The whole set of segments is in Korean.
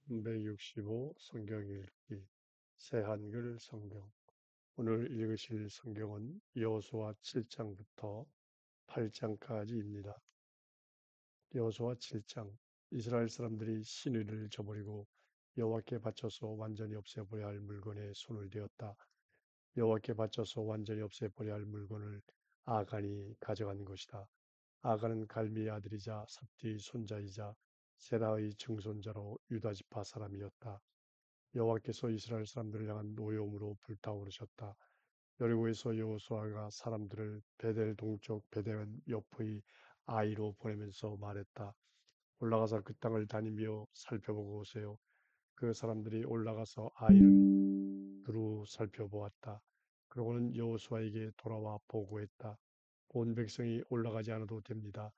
365 성경 읽기 새한글 성경. 오늘 읽으실 성경은 여호수아 7장부터 8장까지입니다. 여호수아 7장. 이스라엘 사람들이 신의를 저버리고 여호와께 바쳐서 완전히 없애버려야 할 물건에 손을 대었다. 여호와께 바쳐서 완전히 없애버려야 할 물건을 아간이 가져간 것이다. 아간은 갈미의 아들이자 삽디의 손자이자 세라의 증손자로 유다 지파 사람이었다. 여호와께서 이스라엘 사람들을 향한 노여움으로 불타오르셨다. 여리고에서 여호수아가 사람들을 베델 동쪽 베델 옆의 아이로 보내면서 말했다. 올라가서 그 땅을 다니며 살펴보고 오세요. 그 사람들이 올라가서 아이를 두루 살펴보았다. 그러고는 여호수아에게 돌아와 보고했다. 온 백성이 올라가지 않아도 됩니다.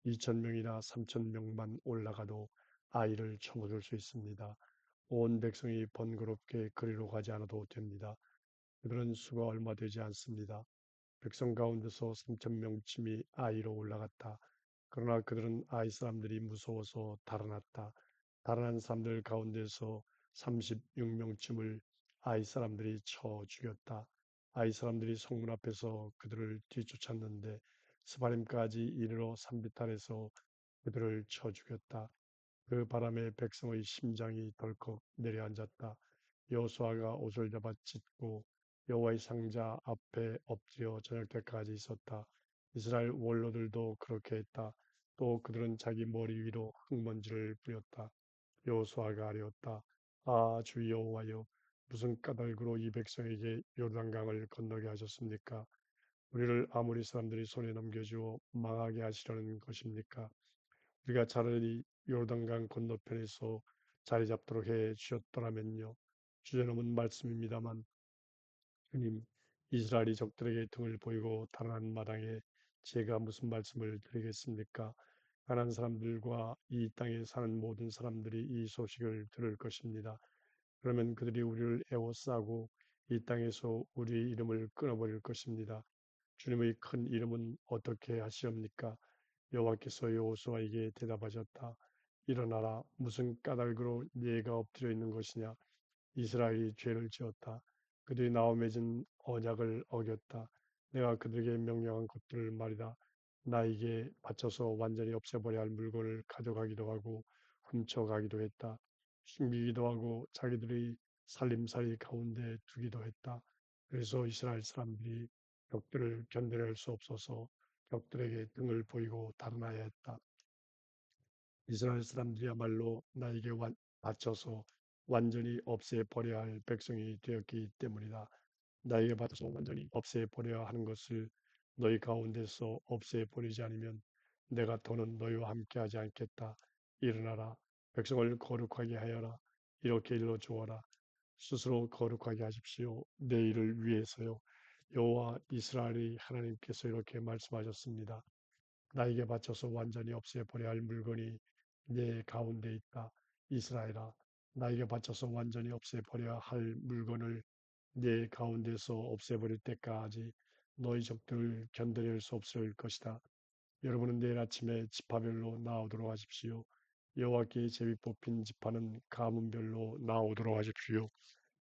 2,000명이나 3,000명만 올라가도 아이를 쳐묻을 수 있습니다. 온 백성이 번거롭게 그리로 가지 않아도 됩니다. 그들은 수가 얼마 되지 않습니다. 백성 가운데서 3,000명쯤이 아이로 올라갔다. 그러나 그들은 아이 사람들이 무서워서 달아났다. 달아난 사람들 가운데서 36명쯤을 아이 사람들이 쳐 죽였다. 아이 사람들이 성문 앞에서 그들을 뒤쫓았는데 스바림까지 이르러 산비탈에서 그들을 쳐 죽였다. 그 바람에 백성의 심장이 덜컥 내려앉았다. 여호수아가 옷을 잡아 찢고 여호와의 상자 앞에 엎드려 저녁 때까지 있었다. 이스라엘 원로들도 그렇게 했다. 또 그들은 자기 머리 위로 흙먼지를 뿌렸다. 여호수아가 아뢰었다. 아, 주 여호와여, 무슨 까닭으로 이 백성에게 요단강을 건너게 하셨습니까? 우리를 아모리 사람들이 손에 넘겨주어 망하게 하시려는 것입니까? 우리가 차라리 요르단강 건너편에서 자리 잡도록 해 주셨더라면요. 주제넘은 말씀입니다만 주님, 이스라엘이 적들에게 등을 보이고 달아난 마당에 제가 무슨 말씀을 드리겠습니까? 가난한 사람들과 이 땅에 사는 모든 사람들이 이 소식을 들을 것입니다. 그러면 그들이 우리를 애워싸고 이 땅에서 우리의 이름을 끊어버릴 것입니다. 주님의 큰 이름은 어떻게 하시옵니까? 여호와께서 여호수아에게 대답하셨다. 일어나라. 무슨 까닭으로 네가 엎드려 있는 것이냐? 이스라엘이 죄를 지었다. 그들이 나와 맺은 언약을 어겼다. 내가 그들에게 명령한 것들을 말이다. 나에게 바쳐서 완전히 없애버려야 할 물건을 가져가기도 하고 훔쳐가기도 했다. 숨기기도 하고 자기들의 살림살이 가운데 두기도 했다. 그래서 이스라엘 사람들이 적들을 견뎌낼 수 없어서 적들에게 등을 보이고 달아나야 했다. 이스라엘 사람들이야말로 나에게 바쳐서 완전히 없애버려야 할 백성이 되었기 때문이다. 나에게 바쳐서 완전히 없애버려야 하는 것을 너희 가운데서 없애버리지 않으면 내가 더는 너희와 함께하지 않겠다. 일어나라. 백성을 거룩하게 하여라. 이렇게 일러 주어라. 스스로 거룩하게 하십시오. 내일을 위해서요. 여호와 이스라엘의 하나님께서 이렇게 말씀하셨습니다. 나에게 바쳐서 완전히 없애버려야 할 물건이 내 가운데 있다. 이스라엘아, 나에게 바쳐서 완전히 없애버려야 할 물건을 내 가운데서 없애버릴 때까지 너희 적들을 견뎌낼 수 없을 것이다. 여러분은 내일 아침에 지파별로 나오도록 하십시오. 여호와께 제비 뽑힌 지파는 가문별로 나오도록 하십시오.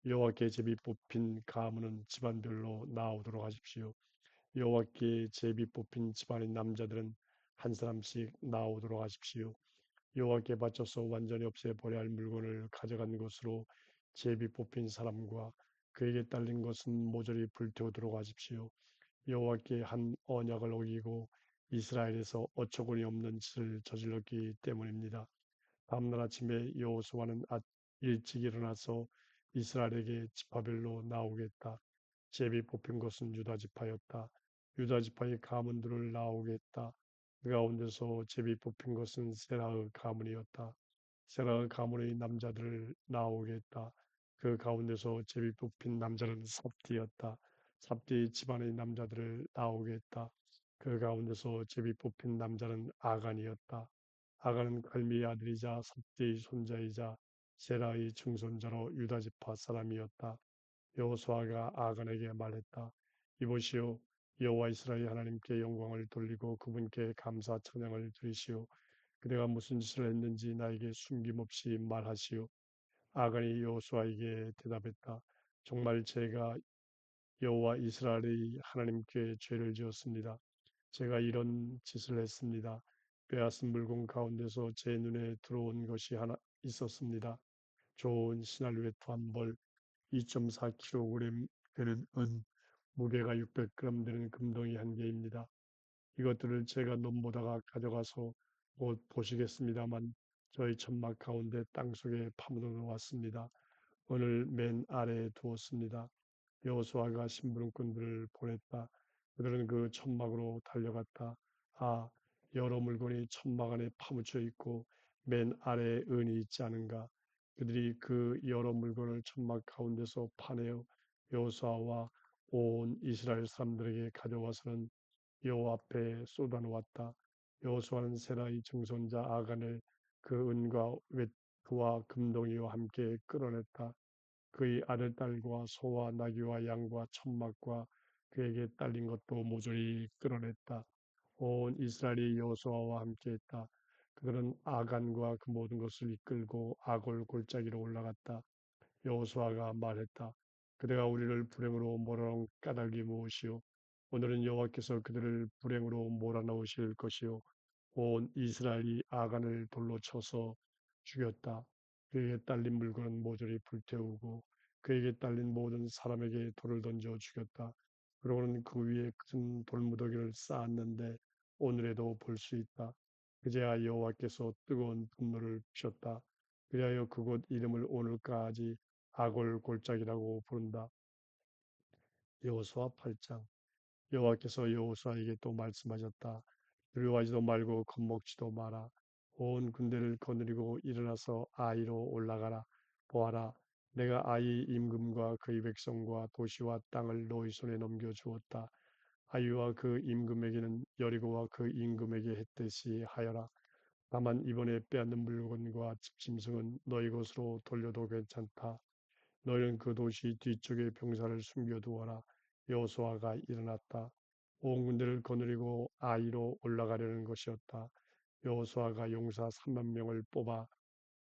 여호와께 제비 뽑힌 가문은 집안별로 나오도록 하십시오. 여호와께 제비 뽑힌 집안의 남자들은 한 사람씩 나오도록 하십시오. 여호와께 바쳐서 완전히 없애버려야 할 물건을 가져간 것으로 제비 뽑힌 사람과 그에게 딸린 것은 모조리 불태우도록 하십시오. 여호와께 한 언약을 어기고 이스라엘에서 어처구니 없는 짓을 저질렀기 때문입니다. 다음날 아침에 여호수아는 일찍 일어나서 이스라엘에게 지파별로 나오겠다. 제비 뽑힌 것은 유다 지파였다. 유다 지파의 가문들을 나오겠다. 그 가운데서 제비 뽑힌 것은 세라의 가문이었다. 세라의 가문의 남자들을 나오겠다. 그 가운데서 제비 뽑힌 남자는 삽디였다. 삽디 집안의 남자들을 나오겠다. 그 가운데서 제비 뽑힌 남자는 아간이었다. 아간은 갈미의 아들이자 삽디의 손자이자 세라의 증손자로 유다 지파 사람이었다. 여호수아가 아간에게 말했다. 이보시오, 여호와 이스라엘 하나님께 영광을 돌리고 그분께 감사 찬양을 드리시오. 그대가 무슨 짓을 했는지 나에게 숨김없이 말하시오. 아간이 여호수아에게 대답했다. 정말 제가 여호와 이스라엘의 하나님께 죄를 지었습니다. 제가 이런 짓을 했습니다. 빼앗은 물건 가운데서 제 눈에 들어온 것이 하나 있었습니다. 좋은 시날레트 한 벌, 2.4kg 되는 은, 무게가 600g 되는 금덩이 한 개입니다. 이것들을 제가 넘보다가 가져가서 곧 보시겠습니다만 저희 천막 가운데 땅속에 파묻어 놓았습니다. 오늘 맨 아래에 두었습니다. 여호수아가 심부름꾼들을 보냈다. 그들은 그 천막으로 달려갔다. 아, 여러 물건이 천막 안에 파묻혀 있고 맨 아래에 은이 있지 않은가. 그들이 그 여러 물건을 천막 가운데서 파내어 여호수아와 온 이스라엘 사람들에게 가져와서는 여호와 앞에 쏟아놓았다. 여호수아는 세라의 증손자 아간을 그 은과 웨트와 금동이와 함께 끌어냈다. 그의 아들딸과 소와 나귀와 양과 천막과 그에게 딸린 것도 모조리 끌어냈다. 온 이스라엘이 여호수아와 함께했다. 그들은 아간과 그 모든 것을 이끌고 아골 골짜기로 올라갔다. 여호수아가 말했다. 그대가 우리를 불행으로 몰아넣은 까닭이 무엇이요? 오늘은 여호와께서 그들을 불행으로 몰아넣으실 것이요. 온 이스라엘이 아간을 돌로 쳐서 죽였다. 그에게 딸린 물건은 모조리 불태우고 그에게 딸린 모든 사람에게 돌을 던져 죽였다. 그러고는 그 위에 큰 돌무더기를 쌓았는데 오늘에도 볼 수 있다. 그제야 여호와께서 뜨거운 분노를 피셨다. 그리하여 그곳 이름을 오늘까지 아골 골짜기라고 부른다. 여호수아 8장. 여호와께서 여호수아에게 또 말씀하셨다. 두려워하지도 말고 겁먹지도 마라. 온 군대를 거느리고 일어나서 아이로 올라가라. 보아라, 내가 아이 임금과 그의 백성과 도시와 땅을 너희 손에 넘겨주었다. 아이와 그 임금에게는 여리고와 그 임금에게 했듯이 하여라. 다만 이번에 빼앗는 물건과 집짐승은 너희 것으로 돌려도 괜찮다. 너희는 그 도시 뒤쪽에 병사를 숨겨두어라. 여호수아가 일어났다. 온 군대를 거느리고 아이로 올라가려는 것이었다. 여호수아가 용사 3만 명을 뽑아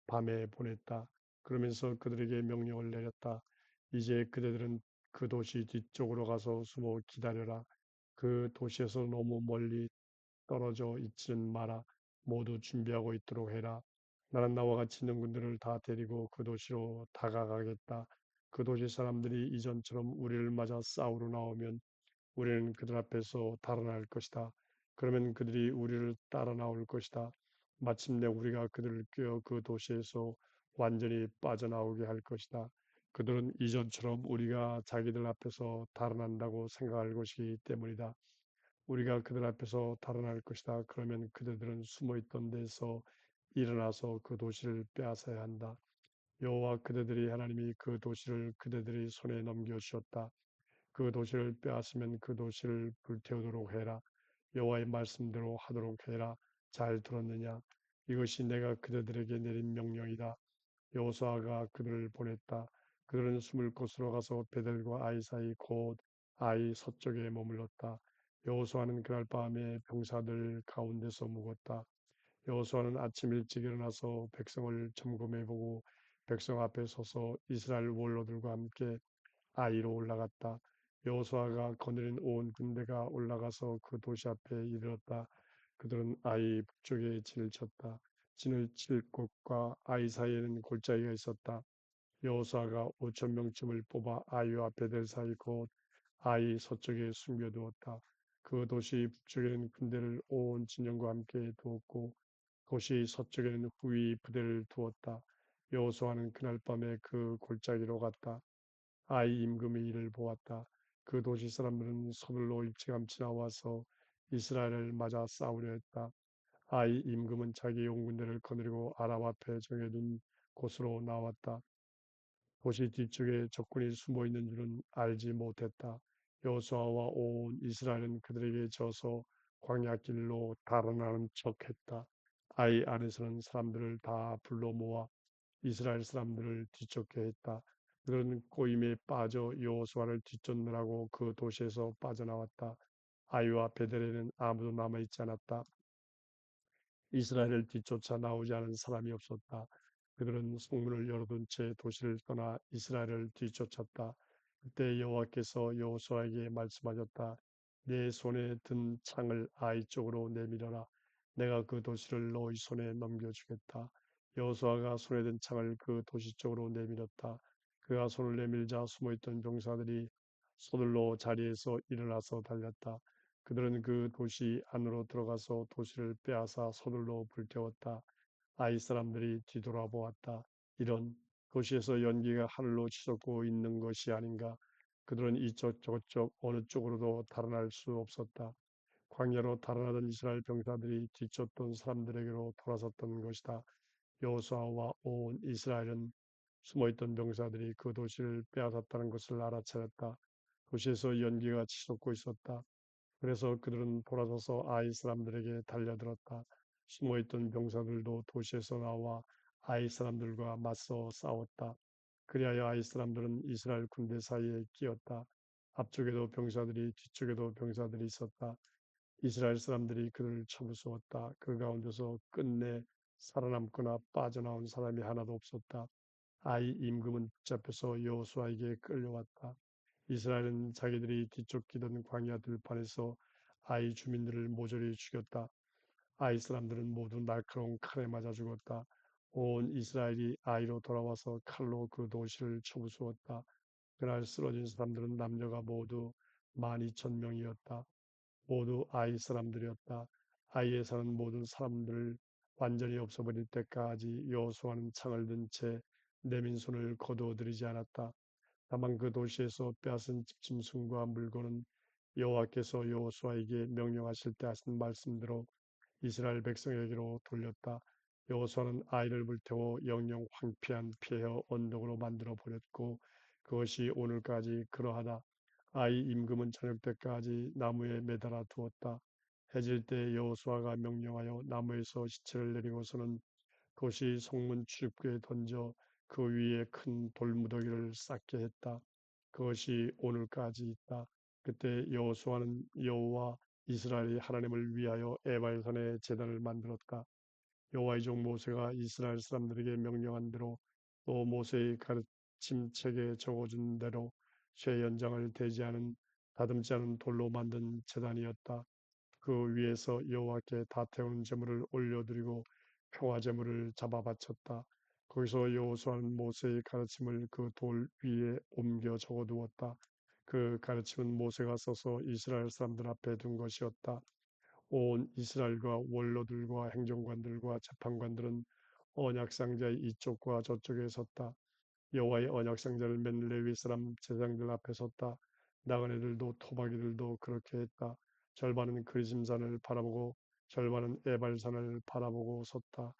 밤에 보냈다. 그러면서 그들에게 명령을 내렸다. 이제 그대들은 그 도시 뒤쪽으로 가서 숨어 기다려라. 그 도시에서 너무 멀리 떨어져 있지는 마라. 모두 준비하고 있도록 해라. 나는 나와 같이 있는 군대를 다 데리고 그 도시로 다가가겠다. 그 도시 사람들이 이전처럼 우리를 맞아 싸우러 나오면 우리는 그들 앞에서 달아날 것이다. 그러면 그들이 우리를 따라 나올 것이다. 마침내 우리가 그들을 꿰어 그 도시에서 완전히 빠져나오게 할 것이다. 그들은 이전처럼 우리가 자기들 앞에서 달아난다고 생각할 것이기 때문이다. 우리가 그들 앞에서 달아날 것이다. 그러면 그들은 숨어있던 데서 일어나서 그 도시를 빼앗아야 한다. 여호와 그대들이 하나님이 그 도시를 그대들의 손에 넘겨주셨다. 그 도시를 빼앗으면 그 도시를 불태우도록 해라. 여호와의 말씀대로 하도록 해라. 잘 들었느냐? 이것이 내가 그대들에게 내린 명령이다. 여호수아가 그들을 보냈다. 그들은 숨을 곳으로 가서 베델과 아이 사이 곧 아이 서쪽에 머물렀다. 여호수아는 그날 밤에 병사들 가운데서 묵었다. 여호수아는 아침 일찍 일어나서 백성을 점검해보고 백성 앞에 서서 이스라엘 원로들과 함께 아이로 올라갔다. 여호수아가 거느린 온 군대가 올라가서 그 도시 앞에 이르렀다. 그들은 아이 북쪽에 진을 쳤다. 진을 칠 곳과 아이 사이에는 골짜기가 있었다. 여호수아가 5천 명쯤을 뽑아 아이와 베델 사이 곧 아이 서쪽에 숨겨두었다. 그 도시 북쪽에는 군대를 온 진영과 함께 두었고 도시 서쪽에는 후위 부대를 두었다. 여호수아는 그날 밤에 그 골짜기로 갔다. 아이 임금의 일을 보았다. 그 도시 사람들은 서둘러 일찌감치 나와서 이스라엘을 맞아 싸우려 했다. 아이 임금은 자기 온 군대를 거느리고 아람 앞에 정해둔 곳으로 나왔다. 도시 뒤쪽에 적군이 숨어 있는 줄은 알지 못했다. 여호수아와 온 이스라엘은 그들에게 져서 광야길로 달아나는 척했다. 아이 안에서는 사람들을 다 불러 모아 이스라엘 사람들을 뒤쫓게 했다. 그들은 꼬임에 빠져 여호수아를 뒤쫓느라고 그 도시에서 빠져나왔다. 아이와 베델에는 아무도 남아있지 않았다. 이스라엘을 뒤쫓아 나오지 않은 사람이 없었다. 그들은 성문을 열어둔 채 도시를 떠나 이스라엘을 뒤쫓았다. 그때 여호와께서 여호수아에게 말씀하셨다. 내 손에 든 창을 아이 쪽으로 내밀어라. 내가 그 도시를 너희 손에 넘겨주겠다. 여호수아가 손에 든 창을 그 도시 쪽으로 내밀었다. 그가 손을 내밀자 숨어있던 병사들이 서둘러 자리에서 일어나서 달렸다. 그들은 그 도시 안으로 들어가서 도시를 빼앗아 서둘러 불태웠다. 아이 사람들이 뒤돌아보았다. 이런 도시에서 연기가 하늘로 치솟고 있는 것이 아닌가. 그들은 이쪽 저쪽 어느 쪽으로도 달아날 수 없었다. 광야로 달아나던 이스라엘 병사들이 뒤쫓던 사람들에게로 돌아섰던 것이다. 여호수아와 온 이스라엘은 숨어있던 병사들이 그 도시를 빼앗았다는 것을 알아차렸다. 도시에서 연기가 치솟고 있었다. 그래서 그들은 돌아서서 아이 사람들에게 달려들었다. 숨어있던 병사들도 도시에서 나와 아이 사람들과 맞서 싸웠다. 그리하여 아이 사람들은 이스라엘 군대 사이에 끼었다. 앞쪽에도 병사들이 뒤쪽에도 병사들이 있었다. 이스라엘 사람들이 그들을 쳐부수었다. 그 가운데서 끝내 살아남거나 빠져나온 사람이 하나도 없었다. 아이 임금은 붙잡혀서 여호수아에게 끌려왔다. 이스라엘은 자기들이 뒤쫓기던 광야 들판에서 아이 주민들을 모조리 죽였다. 아이 사람들은 모두 날카로운 칼에 맞아 죽었다. 온 이스라엘이 아이로 돌아와서 칼로 그 도시를 쳐부수었다. 그날 쓰러진 사람들은 남녀가 모두 12,000명이었다. 모두 아이 사람들이었다. 아이에 사는 모든 사람들을 완전히 없어버릴 때까지 여호수아는 창을 든 채 내민 손을 거두어들이지 않았다. 다만 그 도시에서 빼앗은 집짐승과 물건은 여호와께서 여호수아에게 명령하실 때 하신 말씀대로 이스라엘 백성에게로 돌렸다. 여호수아는 아이를 불태워 영영 황폐한 폐허 언덕으로 만들어 버렸고 그것이 오늘까지 그러하다. 아이 임금은 저녁 때까지 나무에 매달아 두었다. 해질 때 여호수아가 명령하여 나무에서 시체를 내리고서는 그것이 성문 출입구에 던져 그 위에 큰 돌무더기를 쌓게 했다. 그것이 오늘까지 있다. 그때 여호수아는 여호와 이스라엘의 하나님을 위하여 에발산에 제단을 만들었다. 여호와의 종 모세가 이스라엘 사람들에게 명령한 대로 또 모세의 가르침 책에 적어준 대로 쇠 연장을 대지 않은 다듬지 않은 돌로 만든 제단이었다. 그 위에서 여호와께 다 태운 제물을 올려드리고 평화 제물을 잡아 바쳤다. 거기서 여호수아는 모세의 가르침을 그 돌 위에 옮겨 적어두었다. 그 가르침은 모세가 써서 이스라엘 사람들 앞에 둔 것이었다. 온 이스라엘과 원로들과 행정관들과 재판관들은 언약 상자의 이쪽과 저쪽에 섰다. 여호와의 언약 상자를 맨 레위 사람 제사장들 앞에 섰다. 나그네들도 토박이들도 그렇게 했다. 절반은 그리심산을 바라보고 절반은 에발산을 바라보고 섰다.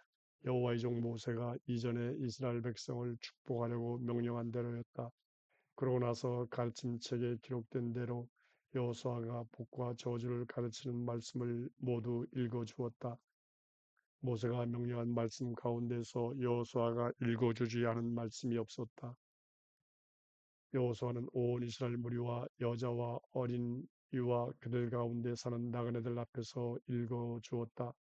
여호와의 종 모세가 이전에 이스라엘 백성을 축복하려고 명령한 대로였다. 그러고 나서 가르침책에 기록된 대로 여호수아가 복과 저주를 가르치는 말씀을 모두 읽어 주었다. 모세가 명령한 말씀 가운데서 여호수아가 읽어 주지 않은 말씀이 없었다. 여호수아는 온 이스라엘 무리와 여자와 어린 이와 그들 가운데 사는 나그네들 앞에서 읽어 주었다.